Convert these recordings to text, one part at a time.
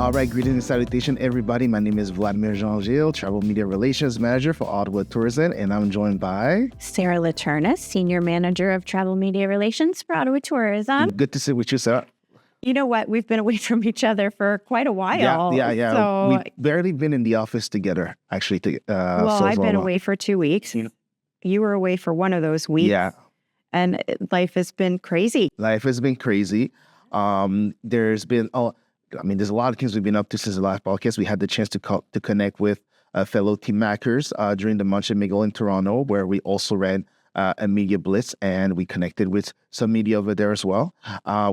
All right, greetings and salutation, everybody. My name is Vladimir Jean-Gilles, Travel Media Relations Manager for Ottawa Tourism, and I'm joined by Sarah Laturnus, Senior Manager of Travel Media Relations for Ottawa Tourism. Good to sit with you, Sarah. You know what? We've been away from each other for quite a while. Yeah. So, We've barely been in the office together, actually. I've been away for 2 weeks. You were away for one of those weeks. Yeah. And life has been crazy. There's a lot of things we've been up to since the last podcast. We had the chance to connect with fellow team makers during the Munch and Miggle in Toronto, where we also ran a media blitz, and we connected with some media over there as well.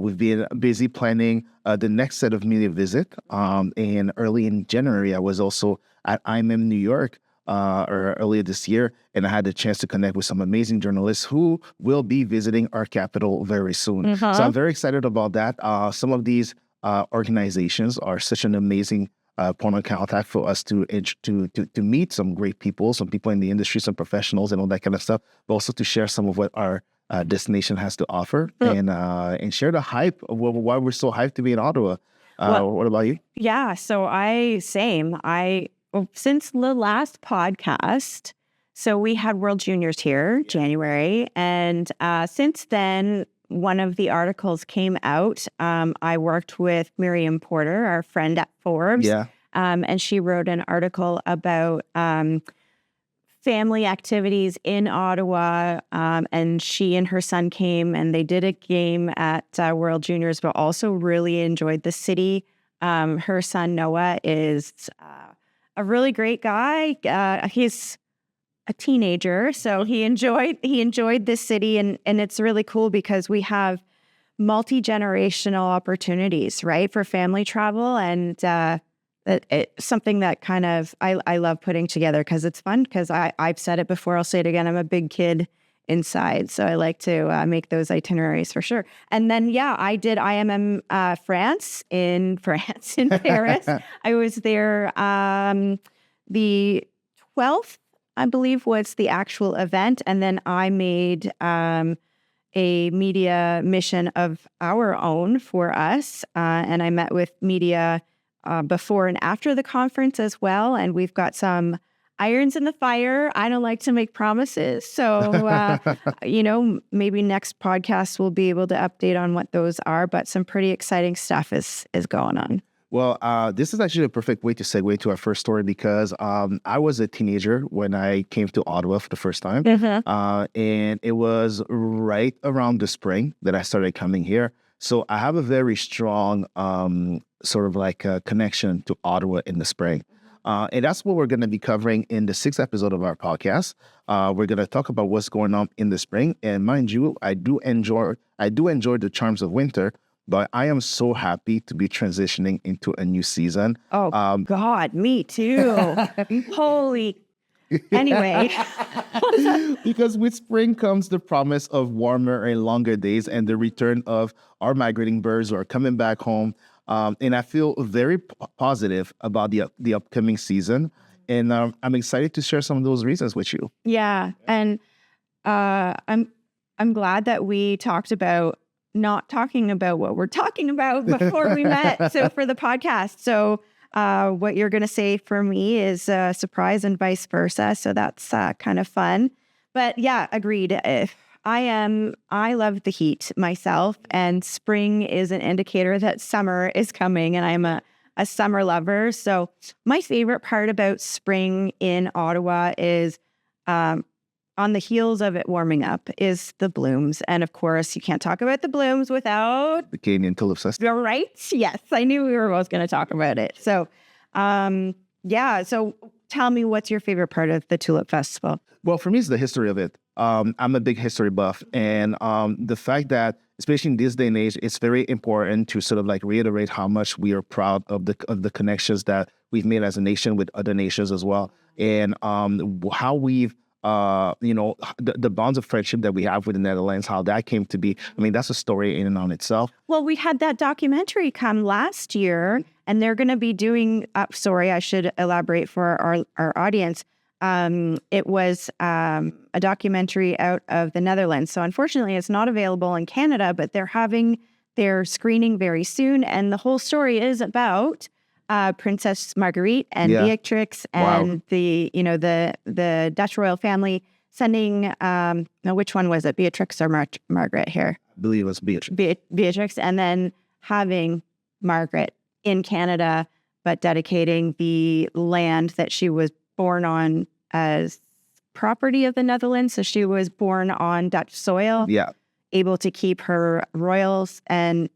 We've been busy planning the next set of media visit. And early in January, I was also at IMM New York earlier this year, and I had the chance to connect with some amazing journalists who will be visiting our capital very soon. So I'm very excited about that. Some of these organizations are such an amazing point of contact for us to meet some great people, some people in the industry, some professionals and all that kind of stuff, but also to share some of what our destination has to offer and share the hype of why we're so hyped to be in Ottawa. What about you? Yeah, so since the last podcast, so we had World Juniors here, January, and since then, one of the articles came out. I worked with Miriam Porter, our friend at Forbes, and she wrote an article about family activities in Ottawa, and she and her son came and they did a game at World Juniors, but also really enjoyed the city. Her son, Noah, is a really great guy. He's a teenager, so he enjoyed this city, and it's really cool because we have multi-generational opportunities, right, for family travel, and it's something that kind of I love putting together because it's fun. Because I've said it before, I'll say it again. I'm a big kid inside, so I like to make those itineraries for sure. And then I did IMM France in Paris. I was there the 12th. I believe was the actual event. And then I made a media mission of our own for us. And I met with media before and after the conference as well. And we've got some irons in the fire. I don't like to make promises. So, maybe next podcast we'll be able to update on what those are. But some pretty exciting stuff is going on. Well, this is actually a perfect way to segue to our first story because I was a teenager when I came to Ottawa for the first time. And it was right around the spring that I started coming here. So I have a very strong connection to Ottawa in the spring. And that's what we're going to be covering in the 6th episode of our podcast. We're going to talk about what's going on in the spring. And mind you, I do enjoy the charms of winter. But I am so happy to be transitioning into a new season. Oh, God, me too. Holy. Anyway. Because with spring comes the promise of warmer and longer days and the return of our migrating birds who are coming back home. And I feel very positive about the upcoming season. And I'm excited to share some of those reasons with you. Yeah. And I'm glad that we talked about not talking about what we're talking about before we met. So for the podcast. So what you're going to say for me is a surprise and vice versa. So that's kind of fun. But yeah, agreed. I love the heat myself, and spring is an indicator that summer is coming, and I'm a summer lover. So my favorite part about spring in Ottawa is on the heels of it warming up is the blooms. And of course, you can't talk about the blooms without the Canadian Tulip Festival. You're right. Yes, I knew we were both going to talk about it. So, so tell me, what's your favorite part of the Tulip Festival? Well, for me, it's the history of it. I'm a big history buff. And the fact that, especially in this day and age, it's very important to sort of reiterate how much we are proud of the connections that we've made as a nation with other nations as well. And how we've the bonds of friendship that we have with the Netherlands, how that came to be. I mean, that's a story in and on itself. Well, we had that documentary come last year, and they're going to be doing, I should elaborate for our audience. It was a documentary out of the Netherlands. So unfortunately, it's not available in Canada, but they're having their screening very soon. And the whole story is about Princess Marguerite and Yeah. Beatrix and the Dutch royal family sending, no, which one was it? Beatrix or Margaret here? I believe it was Beatrice. Beatrix, and then having Margaret in Canada, but dedicating the land that she was born on as property of the Netherlands. So she was born on Dutch soil, Yeah. able to keep her royals and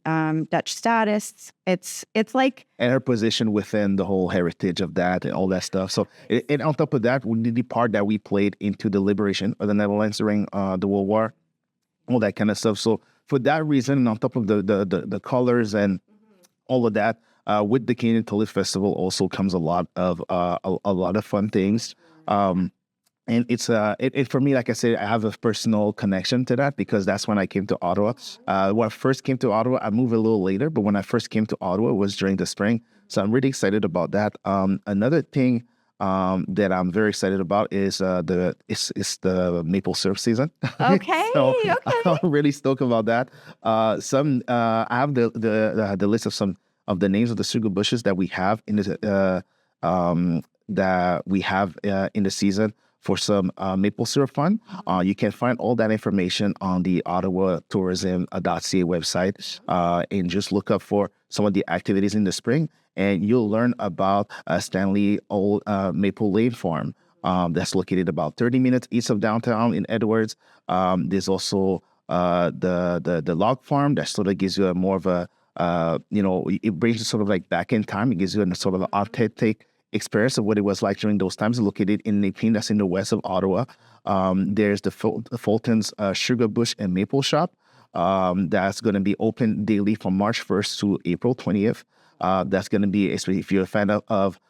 Dutch status. It's like, And her position within the whole heritage of that and all that stuff. So, and on top of that, we did the part that we played into the liberation of the Netherlands during the World War, all that kind of stuff. So for that reason, and on top of the colors and all of that, with the Canadian Tulip Festival also comes a lot of fun things. And it's it for me, like I said, I have a personal connection to that because that's when I came to Ottawa. When I first came to Ottawa, I moved a little later, but when I first came to Ottawa, it was during the spring. So I'm really excited about that. Another thing that I'm very excited about is the maple syrup season. okay, So okay. I'm really stoked about that. I have the list of some of the names of the sugar bushes that we have in the in the season for some maple syrup fun. You can find all that information on the Ottawa Tourism.ca website and just look up for some of the activities in the spring. And you'll learn about Stanley Old Maple Lane Farm that's located about 30 minutes east of downtown in Edwards. There's also the log farm that sort of gives you a more of a, it brings you sort of like back in time. It gives you a sort of an authentic experience of what it was like during those times, located in Nipin, that's in the west of Ottawa. There's the Fulton's Sugar Bush and Maple Shop that's going to be open daily from March 1st to April 20th. That's going to be, especially if you're a fan of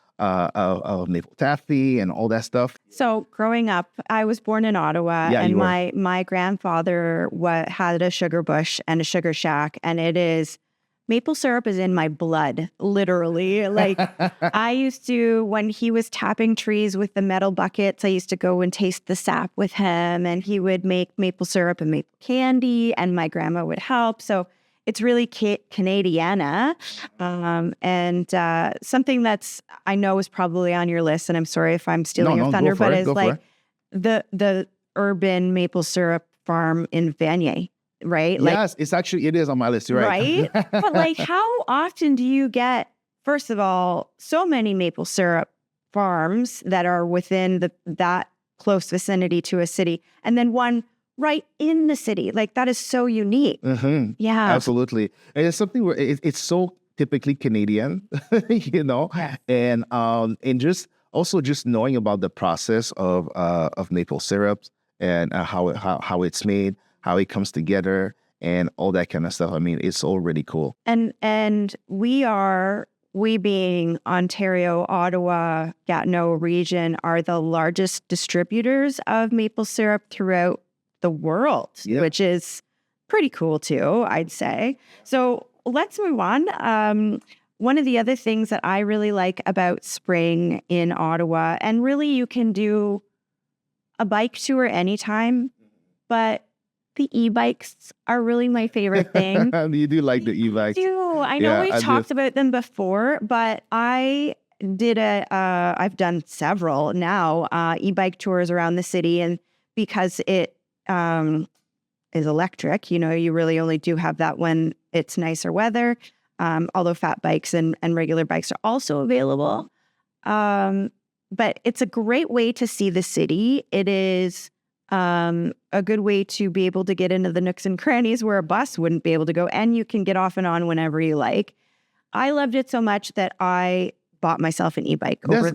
maple taffy and all that stuff. So growing up, I was born in Ottawa, Yeah, and you were. my grandfather had a sugar bush and a sugar shack, and it is maple syrup is in my blood, literally. Like I used to, when he was tapping trees with the metal buckets, I used to go and taste the sap with him, and he would make maple syrup and maple candy, and my grandma would help. So it's really Canadiana, and something that's I know is probably on your list. And I'm sorry if I'm stealing your thunder, but it's like the urban maple syrup farm in Vanier. Right? Yes, it is on my list. You're right. Right? But like, how often do you get, first of all, so many maple syrup farms that are within that close vicinity to a city, and then one right in the city? Like, that is so unique. Mm-hmm. Yeah. Absolutely. And it's something where it's so typically Canadian, Yes. and just also just knowing about the process of maple syrups and how it's made, how it comes together and all that kind of stuff. I mean, it's all really cool. And we being Ontario, Ottawa, Gatineau region are the largest distributors of maple syrup throughout the world, which is pretty cool too, I'd say. So let's move on. One of the other things that I really like about spring in Ottawa, and really you can do a bike tour anytime, but the e-bikes are really my favorite thing. You do like the e-bikes. I know we've talked about them before, but I did I've done several now, e-bike tours around the city. And because it is electric, you really only do have that when it's nicer weather. Although fat bikes and regular bikes are also available. But it's a great way to see the city. It is a good way to be able to get into the nooks and crannies where a bus wouldn't be able to go, and you can get off and on whenever you like. I loved it so much that I bought myself an e-bike over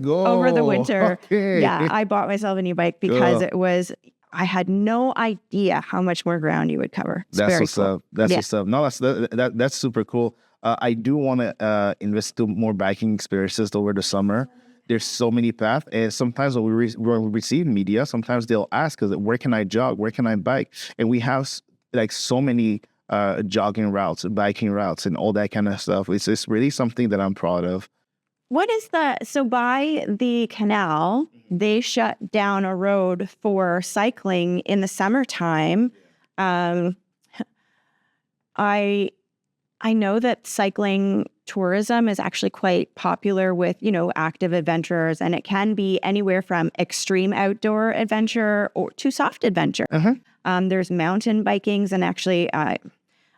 the winter. Okay. Yeah, I bought myself an e-bike because I had no idea how much more ground you would cover. It's That's very what's cool. up. That's what's up. No, that's super cool. I do want to invest in more biking experiences over the summer. There's so many paths, and sometimes when we receive media, sometimes they'll ask us, where can I jog? Where can I bike? And we have like so many jogging routes, biking routes, and all that kind of stuff. It's really something that I'm proud of. So by the canal, they shut down a road for cycling in the summertime. I I know that cycling tourism is actually quite popular with, active adventurers, and it can be anywhere from extreme outdoor adventure or to soft adventure. There's mountain bikings, and actually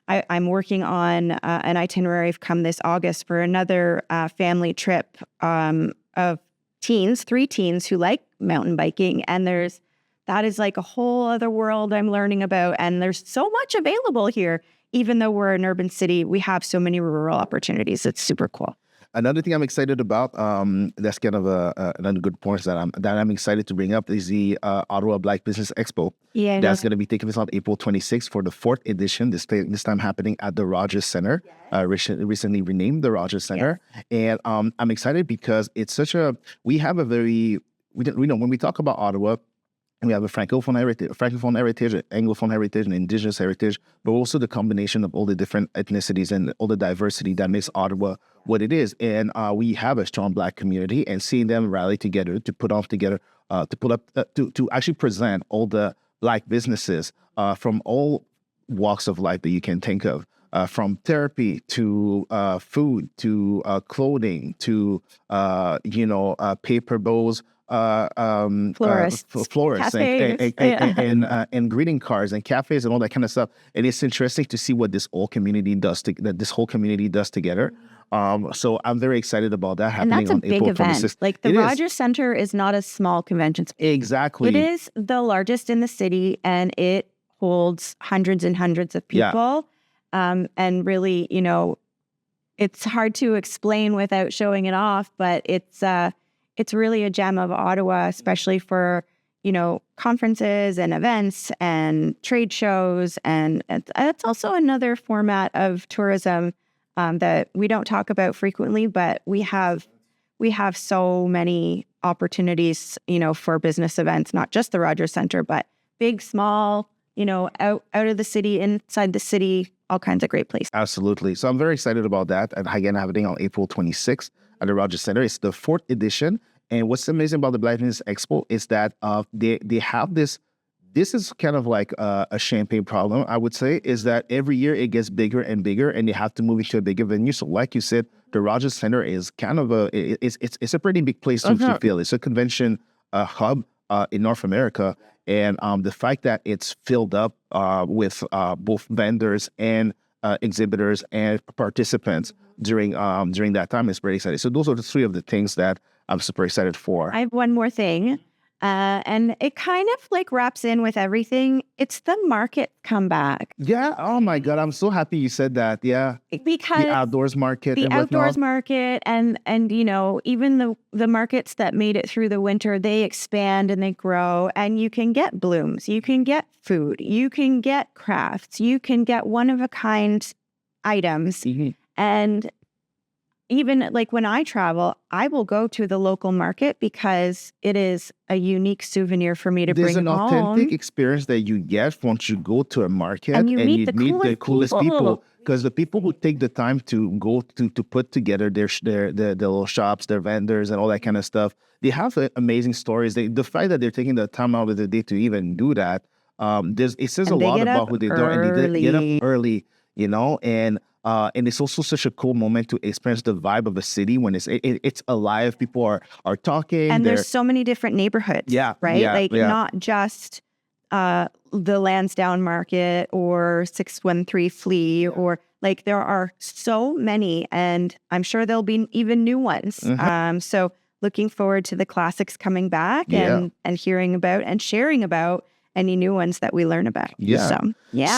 I'm working on an itinerary come this August for another family trip of three teens who like mountain biking, and that is like a whole other world I'm learning about, and there's so much available here. Even though we're an urban city, we have so many rural opportunities. It's super cool. Another thing I'm excited about, that's kind of another good point that I'm excited to bring up is the Ottawa Black Business Expo. Yeah, that's going to be taking place on April 26th for the 4th edition. This time happening at the Rogers Center, recently renamed the Rogers Center. Yes. And I'm excited because it's we have a very, when we talk about Ottawa, we have a Francophone heritage, Anglophone heritage, and Indigenous heritage, but also the combination of all the different ethnicities and all the diversity that makes Ottawa what it is. And we have a strong Black community, and seeing them rally together to put together, to actually present all the Black businesses from all walks of life that you can think of. From therapy to food to clothing to paper bowls, florists and greeting cards and cafes and all that kind of stuff. And it's interesting to see what this whole community does together. So I'm very excited about that happening on April 26th. Like the Rogers Center is not a small convention space. Exactly. It is the largest in the city, and it holds hundreds and hundreds of people. And really, it's hard to explain without showing it off, but it's really a gem of Ottawa, especially for, conferences and events and trade shows. And it's also another format of tourism that we don't talk about frequently, but we have so many opportunities, for business events, not just the Rogers Center, but big, small, out of the city, inside the city, all kinds of great places. Absolutely. So I'm very excited about that. And again, happening on April 26th at the Rogers Center. It's the 4th edition. And what's amazing about the Black Business Expo is that they have this is kind of like a champagne problem, I would say, is that every year it gets bigger and bigger, and they have to move into a bigger venue. So like you said, the Rogers Center is kind of it's a pretty big place to feel. It's a convention hub in North America. And the fact that it's filled up with both vendors and exhibitors and participants during that time is pretty exciting. So those are the three of the things that I'm super excited for. I have one more thing, and it kind of like wraps in with everything. It's the market comeback. Yeah. Oh my God, I'm so happy you said that. Yeah. Because the outdoors market, market, and even the markets that made it through the winter, they expand and they grow, and you can get blooms, you can get food, you can get crafts, you can get one of a kind items, and even like when I travel, I will go to the local market because it is a unique souvenir for me to bring home. There's an authentic experience that you get once you go to a market and you meet the coolest people. Because the people who take the time to go to put together their little shops, their vendors, and all that kind of stuff, they have amazing stories. The fact that they're taking the time out of the day to even do that, it says a lot about who they are. And they get up early, and it's also such a cool moment to experience the vibe of a city when it's alive. People are talking. And there's so many different neighborhoods, right? Not just the Lansdowne Market or 613 Flea, or like there are so many, and I'm sure there'll be even new ones. So looking forward to the classics coming back and hearing about and sharing about any new ones that we learn about.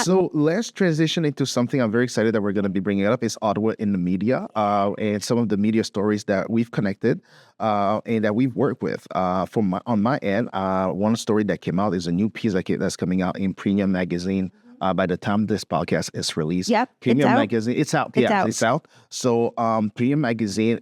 So let's transition into something I'm very excited that we're going to be bringing up is Ottawa in the media, and some of the media stories that we've connected and that we've worked with. On my end, one story that came out is a new piece that's coming out in Premium Magazine. By the time this podcast is released, Premium Magazine, it's out. It's out. So Premium Magazine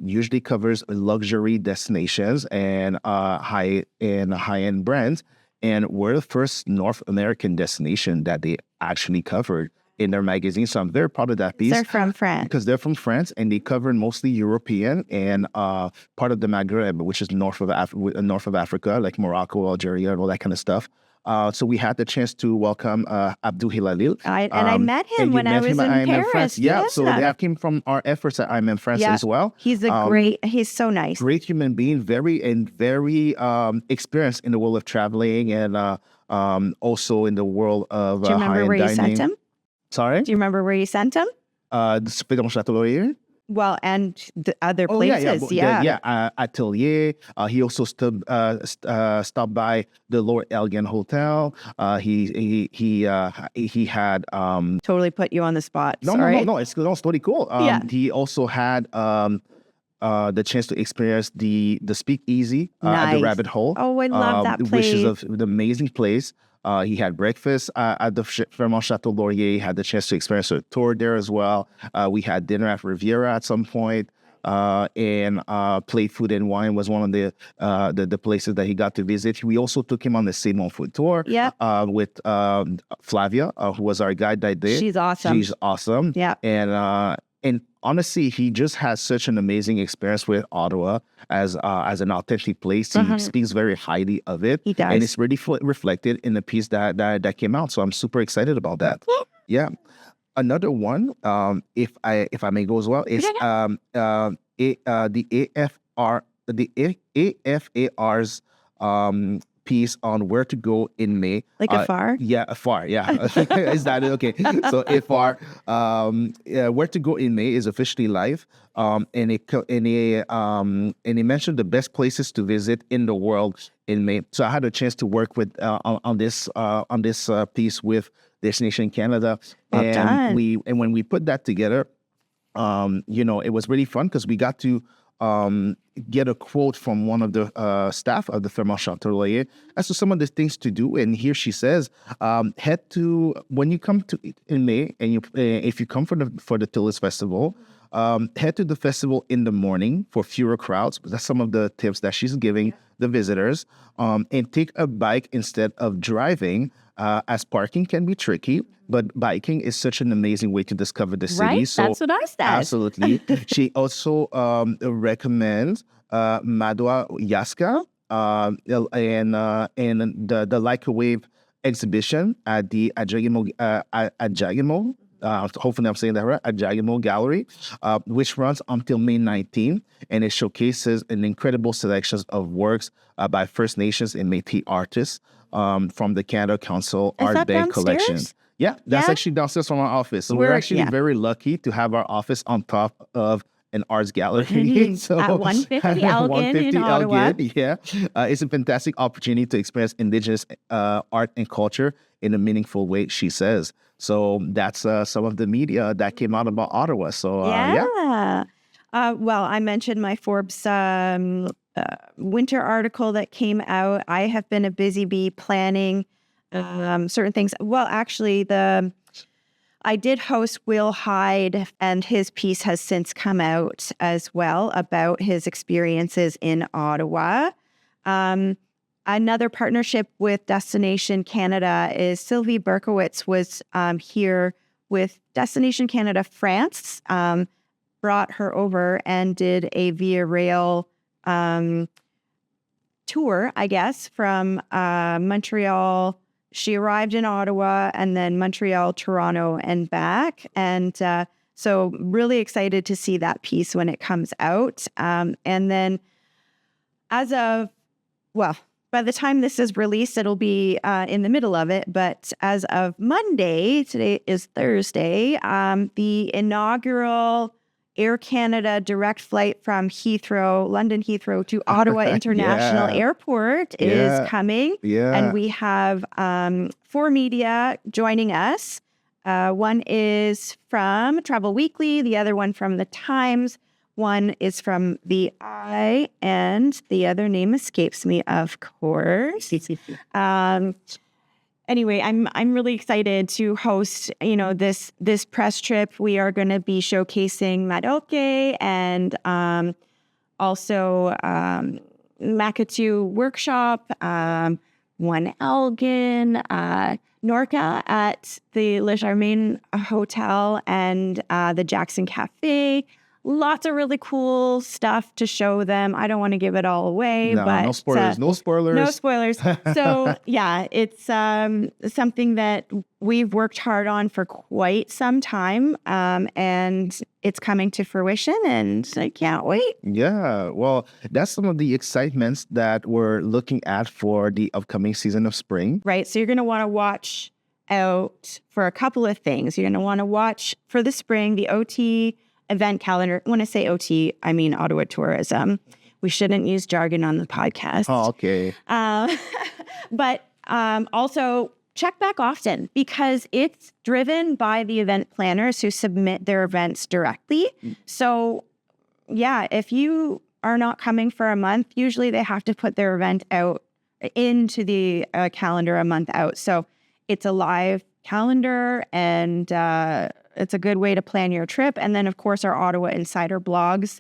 usually covers luxury destinations and high-end brands. And we're the first North American destination that they actually covered in their magazine. So I'm very proud of that piece. They're from France. Because they're from France, and they cover mostly European and part of the Maghreb, which is north of Africa, like Morocco, Algeria, and all that kind of stuff. So we had the chance to welcome Abdul Hilalil. I met him when I was in Paris. Yeah, so that came from our efforts at I'm in France as well. He's he's so nice. Great human being, very experienced in the world of traveling and also in the world of Do you remember where you dining. sent him? Sorry? Do you remember where you sent him? The Château. Well, and the other places, Atelier. He also stopped by the Lord Elgin Hotel. He had totally put you on the spot. No, it's totally cool. He also had the chance to experience the Speakeasy at the Rabbit Hole. Oh, I love that place. Which is an amazing place. He had breakfast at the Fairmont Chateau Laurier. He had the chance to experience a tour there as well. We had dinner at Riviera at some point. And Play Food and Wine was one of the places that he got to visit. We also took him on the Simon food tour with Flavia, who was our guide that day. She's awesome. Yeah. And honestly, he just has such an amazing experience with Ottawa as an authentic place. He speaks very highly of it. He does. And it's really reflected in the piece that came out. So I'm super excited about that. Yeah. Another one, if I may go as well, is the AFAR's piece on where to go in May. Like afar? Yeah, afar. Yeah. Is that it? Okay. So afar, where to go in May is officially live. And he mentioned the best places to visit in the world in May. So I had a chance to work with on this piece with Destination Canada, and when we put that together, it was really fun because we got to get a quote from one of the staff of the Fairmont Chateau as to some of the things to do. And here she says, when you come to in May, and if you come for the Toulouse Festival, head to the festival in the morning for fewer crowds. That's some of the tips that she's giving the visitors. And take a bike instead of driving, as parking can be tricky. But biking is such an amazing way to discover the city. Right? So that's what I said. Absolutely. She also recommends Madwa Yaska and the Like a Wave exhibition at the Ajagimo, hopefully I'm saying that right, Ajagimo Gallery, which runs until May 19th, and it showcases an incredible selections of works by First Nations and Métis artists from the Canada Council Art Bank collection. Yeah, that's actually downstairs from our office. So we're actually very lucky to have our office on top of an arts gallery. So at 150 Elgin in Ottawa. Yeah, it's a fantastic opportunity to experience Indigenous art and culture in a meaningful way, she says. So that's some of the media that came out about Ottawa. So well, I mentioned my Forbes winter article that came out. I have been a busy bee planning certain things. Well, actually, I did host Will Hyde, and his piece has since come out as well about his experiences in Ottawa. Another partnership with Destination Canada is Sylvie Berkowitz was here with Destination Canada France, brought her over and did a via rail tour, I guess, from Montreal. She arrived in Ottawa and then Montreal, Toronto, and back. And so really excited to see that piece when it comes out. And then by the time this is released, it'll be in the middle of it. But as of Monday, today is Thursday, the inaugural Air Canada direct flight from London Heathrow to Ottawa International Airport is coming. Yeah. And we have 4 media joining us. One is from Travel Weekly, the other one from The Times, one is from The Eye, and the other name escapes me, of course. Anyway, I'm really excited to host, this press trip. We are going to be showcasing Madoke and also Makatu Workshop, One Elgin, Norca at the Le Germain Hotel and the Jackson Cafe. lots of really cool stuff to show them. I don't want to give it all away, No, but no spoilers. No spoilers. no spoilers. So yeah, it's something that we've worked hard on for quite some time, and it's coming to fruition, and I can't wait. Yeah, well, that's some of the excitements that we're looking at for the upcoming season of spring. Right. So you're going to want to watch out for a couple of things. You're going to want to watch for the spring, the OT event calendar. When I say OT, I mean Ottawa Tourism. We shouldn't use jargon on the podcast. Oh, okay. But also check back often, because it's driven by the event planners who submit their events directly. So yeah, if you are not coming for a month, usually they have to put their event out into the calendar a month out. So it's a live calendar, and it's a good way to plan your trip. And then, of course, our Ottawa Insider blogs.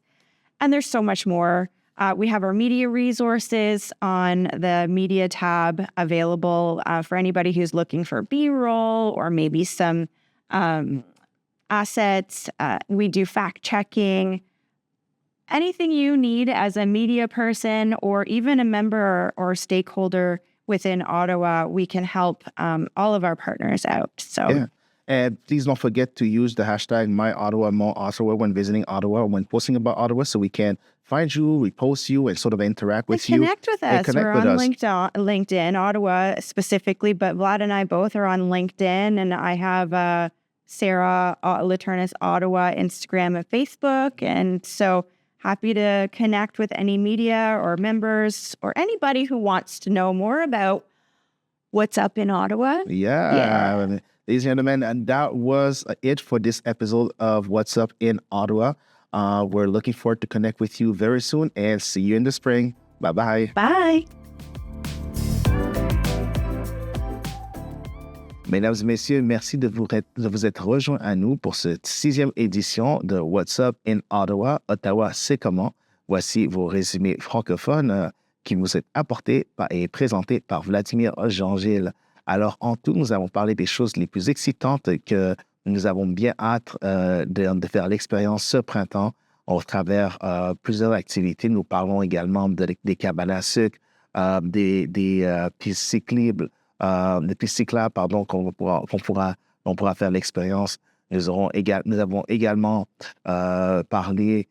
And there's so much more. We have our media resources on the media tab available for anybody who's looking for B-roll or maybe some assets. We do fact-checking. Anything you need as a media person or even a member or stakeholder within Ottawa, we can help all of our partners out. So, yeah. And please don't forget to use the hashtag #MyOttawa when visiting Ottawa, when posting about Ottawa, so we can find you, repost you, and sort of interact with you. Connect with us. We're on LinkedIn, Ottawa specifically, but Vlad and I both are on LinkedIn, and I have Sarah Laturnus Ottawa Instagram and Facebook, and so happy to connect with any media or members or anybody who wants to know more about what's up in Ottawa. Yeah. Ladies and gentlemen, and that was it for this episode of What's Up in Ottawa. We're looking forward to connect with you very soon and see you in the spring. Bye-bye. Bye. Mesdames et messieurs, merci de vous être rejoints à nous pour cette 6e édition de What's Up in Ottawa. Ottawa, c'est comment? Voici vos résumés francophones qui vous sont apportés et présentés par Vladimir Jean-Gilles. Alors, en tout, nous avons parlé des choses les plus excitantes que nous avons bien hâte de faire l'expérience ce printemps au travers plusieurs activités. Nous parlons également des cabanes à sucre, des pistes cyclables, qu'on pourra faire l'expérience. Nous avons également parlé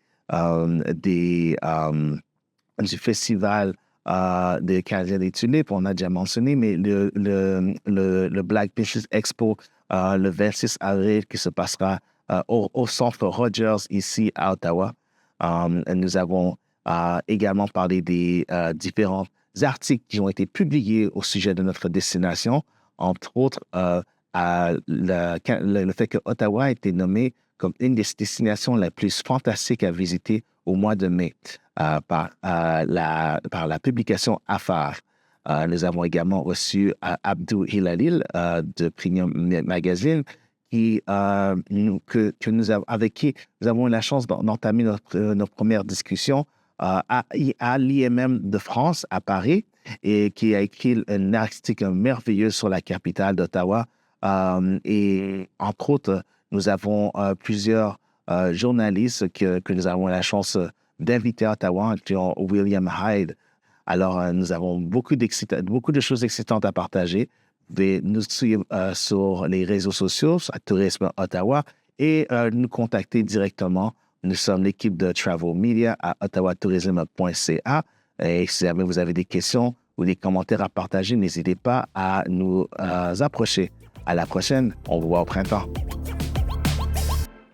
du festival de Canadiens des Tulipes, on a déjà mentionné, mais le Black Business Expo le 26 avril qui se passera au centre Rogers ici à Ottawa. Nous avons également parlé des différents articles qui ont été publiés au sujet de notre destination, entre autres le fait que Ottawa a été nommé comme une des destinations les plus fantastiques à visiter au mois de mai par la publication Afar. Nous avons également reçu Abdou Hilalil de Premium Magazine avec qui nous avons eu la chance d'entamer notre première discussion à l'IMM de France à Paris, et qui a écrit un article merveilleux sur la capitale d'Ottawa. Et entre autres, nous avons plusieurs journalistes que nous avons la chance d'inviter à Ottawa, incluant William Hyde. Alors, nous avons beaucoup de choses excitantes à partager. Vous pouvez nous suivre sur les réseaux sociaux, à Tourisme Ottawa, et nous contacter directement. Nous sommes l'équipe de Travel Media à ottawatourism.ca. Et si jamais vous avez des questions ou des commentaires à partager, n'hésitez pas à nous approcher. À la prochaine, on vous voit au printemps.